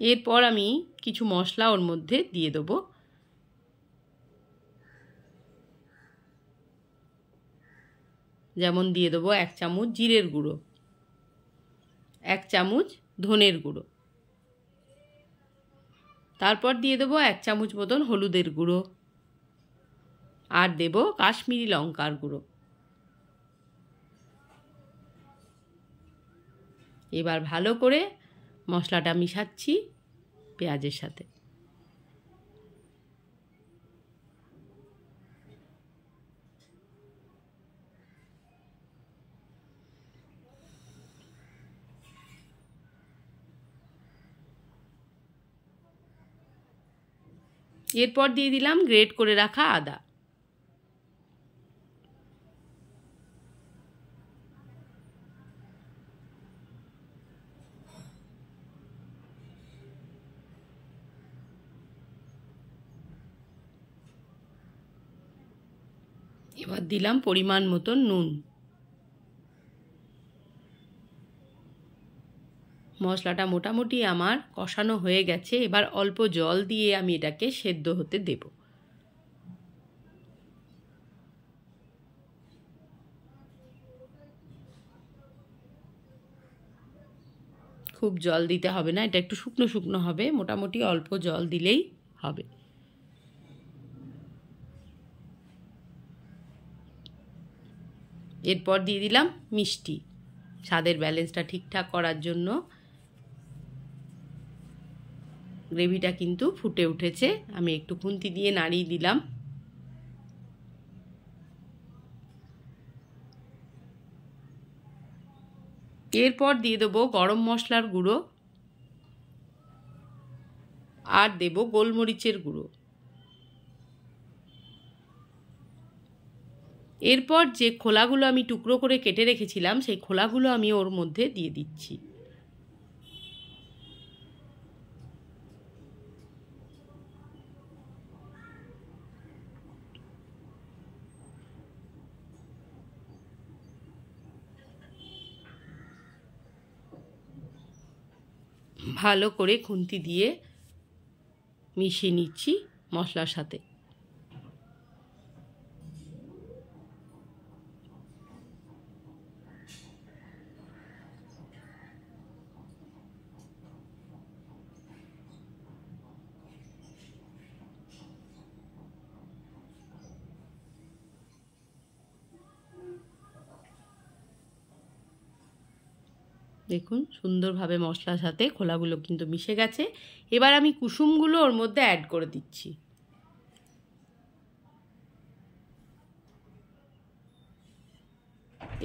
এরপর আমি কিছু মশলা ওর মধ্যে দিয়ে দেবো। যেমন দিয়ে দেবো 1 চামচ জিরের গুঁড়ো, 1 চামচ ধনের গুঁড়ো, তারপর দিয়ে দেবো 1 চামচ মতন হলুদের গুঁড়ো, আর দেব কাশ্মীরি লঙ্কার গুঁড়ো। এবার ভালো করে মশলাটা মিশাচ্ছি পেঁয়াজের সাথে। এরপর দিয়ে দিলাম গ্রেট করে রাখা আদা। এবার দিলাম পরিমাণ মতন নুন। মশলাটা মোটামুটি আমার কষানো হয়ে গেছে। এবার অল্প জল দিয়ে আমি এটাকে সেদ্ধ হতে দেব। খুব জল দিতে হবে না, এটা একটু শুকনো শুকনো হবে, মোটামুটি অল্প জল দিলেই হবে। এরপর দিয়ে দিলাম মিষ্টি, স্বাদের ব্যালেন্সটা ঠিকঠাক করার জন্য। গ্রেভিটা কিন্তু ফুটে উঠেছে, আমি একটু খুন্তি দিয়ে নাড়িয়ে দিলাম। এরপর দিয়ে দেবো গরম মশলার গুঁড়ো, আর দেব গোলমরিচের গুঁড়ো। এরপর যে খোলাগুলো আমি টুকরো করে কেটে রেখেছিলাম সেই খোলাগুলো আমি ওর মধ্যে দিয়ে দিচ্ছি। ভালো করে খুন্তি দিয়ে মিশিয়ে নিচ্ছি মশলার সাথে। দেখুন সুন্দরভাবে মশলার সাথে খোলাগুলো কিন্তু মিশে গেছে। এবার আমি কুসুমগুলো ওর মধ্যে অ্যাড করে দিচ্ছি।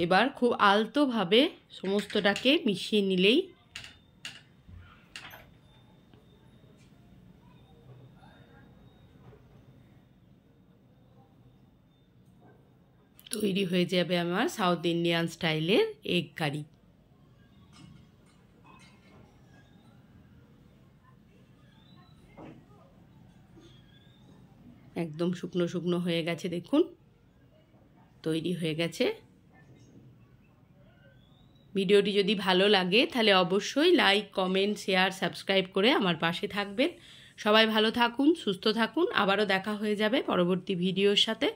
এবার খুব আলতোভাবে সমস্তটাকে মিশিয়ে নিলেই তৈরি হয়ে যাবে আমার সাউথ ইন্ডিয়ান স্টাইলের এগ কারি। একদম শুকনো শুকনো হয়ে গেছে, দেখুন তৈরি হয়ে গেছে। ভিডিওটি যদি ভালো লাগে তাহলে অবশ্যই লাইক, কমেন্ট, শেয়ার, সাবস্ক্রাইব করে আমার পাশে থাকবেন। সবাই ভালো থাকুন, সুস্থ থাকুন। আবারও দেখা হয়ে যাবে পরবর্তী ভিডিওর সাথে।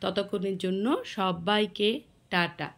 ততক্ষণের জন্য সবাইকে টাটা।